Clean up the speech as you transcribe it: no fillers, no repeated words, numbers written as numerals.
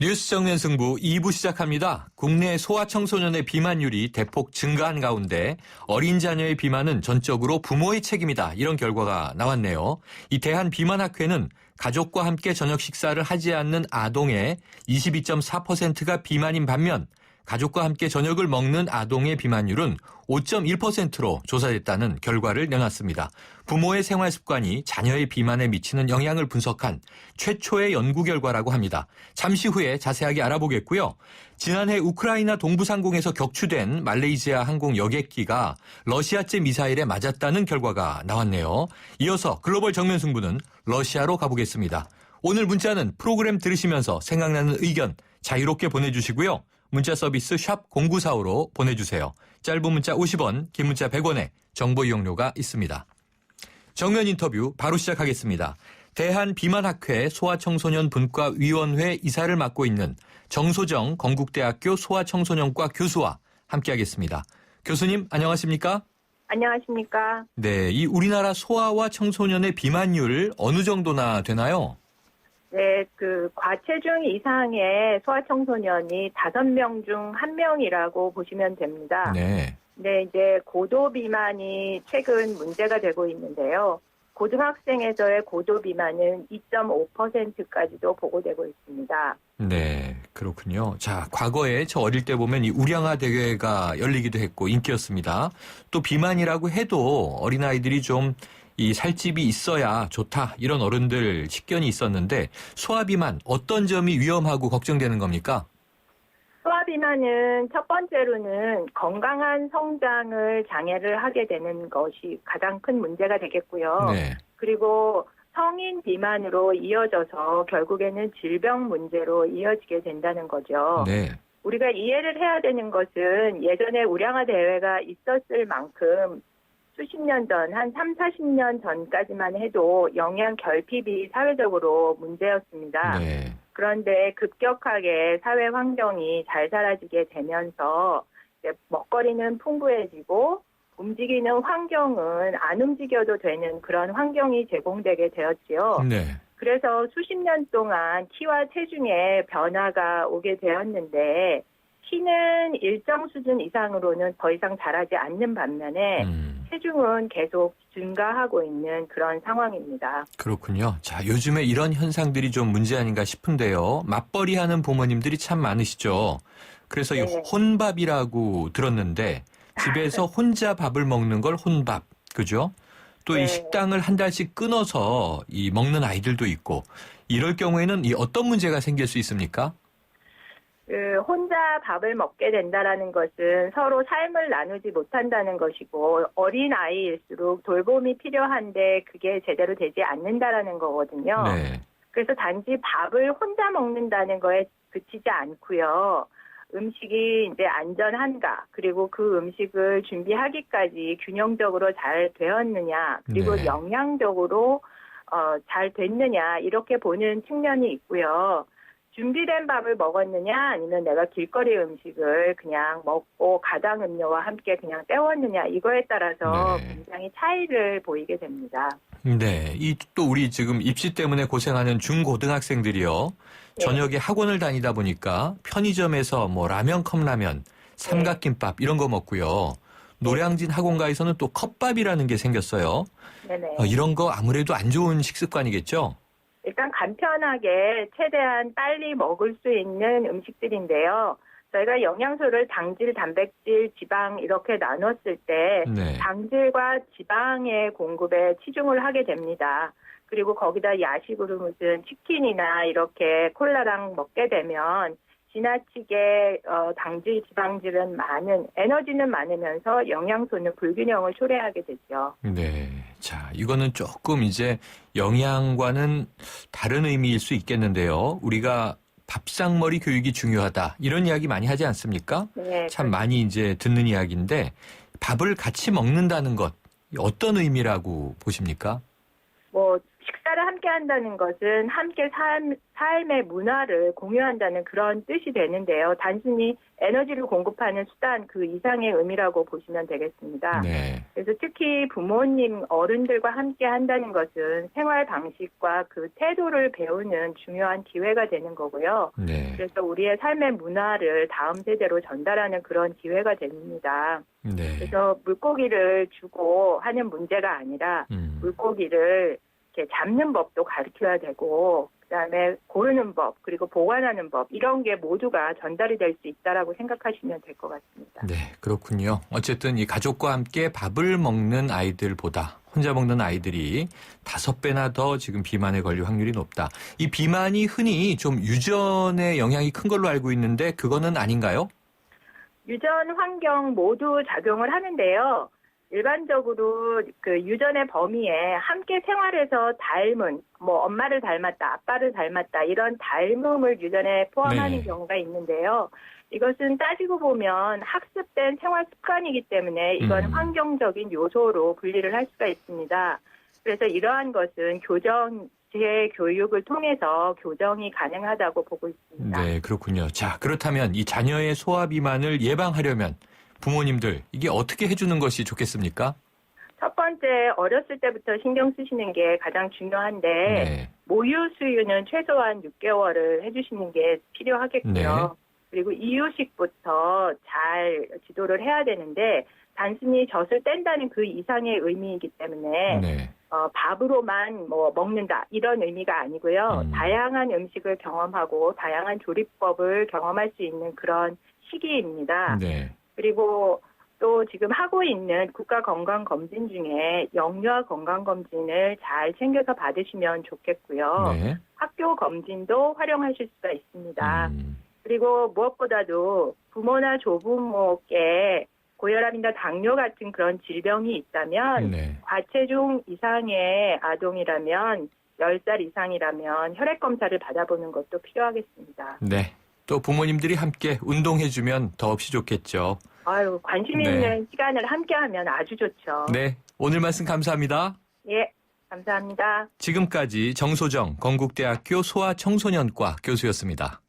뉴스 정면 승부 2부 시작합니다. 국내 소아청소년의 비만율이 대폭 증가한 가운데 어린 자녀의 비만은 전적으로 부모의 책임이다. 이런 결과가 나왔네요. 이 대한비만학회는 가족과 함께 저녁 식사를 하지 않는 아동의 22.4%가 비만인 반면 가족과 함께 저녁을 먹는 아동의 비만율은 5.1%로 조사됐다는 결과를 내놨습니다. 부모의 생활 습관이 자녀의 비만에 미치는 영향을 분석한 최초의 연구 결과라고 합니다. 잠시 후에 자세하게 알아보겠고요. 지난해 우크라이나 동부상공에서 격추된 말레이시아 항공 여객기가 러시아제 미사일에 맞았다는 결과가 나왔네요. 이어서 글로벌 정면 승부는 러시아로 가보겠습니다. 오늘 문자는 프로그램 들으시면서 생각나는 의견 자유롭게 보내주시고요. 문자 서비스 샵 0945로 보내주세요. 짧은 문자 50원, 긴 문자 100원에 정보 이용료가 있습니다. 정면 인터뷰 바로 시작하겠습니다. 대한비만학회 소아청소년 분과위원회 이사를 맡고 있는 정소정 건국대학교 소아청소년과 교수와 함께하겠습니다. 교수님 안녕하십니까? 안녕하십니까? 네, 이 우리나라 소아와 청소년의 비만율 어느 정도나 되나요? 네, 과체중 이상의 소아청소년이 5명 중 1명이라고 보시면 됩니다. 네. 네, 이제 고도 비만이 최근 문제가 되고 있는데요. 고등학생에서의 고도 비만은 2.5%까지도 보고되고 있습니다. 네, 그렇군요. 자, 과거에 저 어릴 때 보면 이 우량아 대회가 열리기도 했고 인기였습니다. 또 비만이라고 해도 어린아이들이 좀 이 살집이 있어야 좋다 이런 어른들 식견이 있었는데 소아비만 어떤 점이 위험하고 걱정되는 겁니까? 소아비만은 첫 번째로는 건강한 성장을 장애를 하게 되는 것이 가장 큰 문제가 되겠고요. 네. 그리고 성인 비만으로 이어져서 결국에는 질병 문제로 이어지게 된다는 거죠. 네. 우리가 이해를 해야 되는 것은 예전에 우량아 대회가 있었을 만큼 수십 년 전, 한 3, 40년 전까지만 해도 영양 결핍이 사회적으로 문제였습니다. 네. 그런데 급격하게 사회 환경이 잘 사라지게 되면서 먹거리는 풍부해지고 움직이는 환경은 안 움직여도 되는 그런 환경이 제공되게 되었지요. 네. 그래서 수십 년 동안 키와 체중에 변화가 오게 되었는데 키는 일정 수준 이상으로는 더 이상 자라지 않는 반면에 체중은 계속 증가하고 있는 그런 상황입니다. 그렇군요. 자, 요즘에 이런 현상들이 좀 문제 아닌가 싶은데요. 맞벌이 하는 부모님들이 참 많으시죠. 그래서 네. 이 혼밥이라고 들었는데 집에서 혼자 밥을 먹는 걸 혼밥, 그죠? 또 이 네. 식당을 한 달씩 끊어서 이 먹는 아이들도 있고 이럴 경우에는 이 어떤 문제가 생길 수 있습니까? 혼자 밥을 먹게 된다라는 것은 서로 삶을 나누지 못한다는 것이고 어린 아이일수록 돌봄이 필요한데 그게 제대로 되지 않는다라는 거거든요. 네. 그래서 단지 밥을 혼자 먹는다는 거에 그치지 않고요. 음식이 이제 안전한가, 그리고 그 음식을 준비하기까지 균형적으로 잘 되었느냐, 그리고 네. 영양적으로 잘 됐느냐 이렇게 보는 측면이 있고요. 준비된 밥을 먹었느냐 아니면 내가 길거리 음식을 그냥 먹고 가당 음료와 함께 그냥 때웠느냐 이거에 따라서 네. 굉장히 차이를 보이게 됩니다. 네. 이 또 우리 지금 입시 때문에 고생하는 중고등학생들이요. 네. 저녁에 학원을 다니다 보니까 편의점에서 뭐 라면 컵라면, 삼각김밥 이런 거 먹고요. 노량진 학원가에서는 또 컵밥이라는 게 생겼어요. 네네. 이런 거 아무래도 안 좋은 식습관이겠죠? 일단 간편하게 최대한 빨리 먹을 수 있는 음식들인데요. 저희가 영양소를 당질, 단백질, 지방 이렇게 나눴을 때 네. 당질과 지방의 공급에 치중을 하게 됩니다. 그리고 거기다 야식으로 무슨 치킨이나 이렇게 콜라랑 먹게 되면 지나치게 당질, 지방질은 많은, 에너지는 많으면서 영양소는 불균형을 초래하게 되죠. 네. 자, 이거는 조금 이제 영양과는 다른 의미일 수 있겠는데요. 우리가 밥상머리 교육이 중요하다. 이런 이야기 많이 하지 않습니까? 네, 참 많이 이제 듣는 이야기인데 밥을 같이 먹는다는 것 어떤 의미라고 보십니까? 식사를 함께 함께 한다는 것은 함께 삶의 문화를 공유한다는 그런 뜻이 되는데요. 단순히 에너지를 공급하는 수단 그 이상의 의미라고 보시면 되겠습니다. 네. 그래서 특히 부모님, 어른들과 함께 한다는 것은 생활 방식과 그 태도를 배우는 중요한 기회가 되는 거고요. 네. 그래서 우리의 삶의 문화를 다음 세대로 전달하는 그런 기회가 됩니다. 네. 그래서 물고기를 주고 하는 문제가 아니라 물고기를 이렇게 잡는 법도 가르쳐야 되고 그다음에 고르는 법 그리고 보관하는 법 이런 게 모두가 전달이 될 수 있다라고 생각하시면 될 것 같습니다. 네, 그렇군요. 어쨌든 이 가족과 함께 밥을 먹는 아이들보다 혼자 먹는 아이들이 5배나 더 지금 비만에 걸릴 확률이 높다. 이 비만이 흔히 좀 유전의 영향이 큰 걸로 알고 있는데 그거는 아닌가요? 유전 환경 모두 작용을 하는데요. 일반적으로 그 유전의 범위에 함께 생활해서 닮은, 뭐 엄마를 닮았다, 아빠를 닮았다 이런 닮음을 유전에 포함하는 네. 경우가 있는데요. 이것은 따지고 보면 학습된 생활 습관이기 때문에 이건 환경적인 요소로 분리를 할 수가 있습니다. 그래서 이러한 것은 재교육을 통해서 교정이 가능하다고 보고 있습니다. 네, 그렇군요. 자, 그렇다면 이 자녀의 소아 비만을 예방하려면 부모님들 이게 어떻게 해주는 것이 좋겠습니까? 첫 번째, 어렸을 때부터 신경 쓰시는 게 가장 중요한데 네. 모유 수유는 최소한 6개월을 해주시는 게 필요하겠고요. 네. 그리고 이유식부터 잘 지도를 해야 되는데 단순히 젖을 뗀다는 그 이상의 의미이기 때문에 네. 밥으로만 뭐 먹는다 이런 의미가 아니고요. 다양한 음식을 경험하고 다양한 조리법을 경험할 수 있는 그런 시기입니다. 네. 그리고 또 지금 하고 있는 국가건강검진 중에 영유아 건강검진을 잘 챙겨서 받으시면 좋겠고요. 네. 학교 검진도 활용하실 수가 있습니다. 그리고 무엇보다도 부모나 조부모께 고혈압이나 당뇨 같은 그런 질병이 있다면 네. 과체중 이상의 아동이라면 10살 이상이라면 혈액검사를 받아보는 것도 필요하겠습니다. 네. 또 부모님들이 함께 운동해주면 더없이 좋겠죠. 아유, 관심 네. 있는 시간을 함께하면 아주 좋죠. 네. 오늘 말씀 감사합니다. 예, 감사합니다. 지금까지 정소정 건국대학교 소아청소년과 교수였습니다.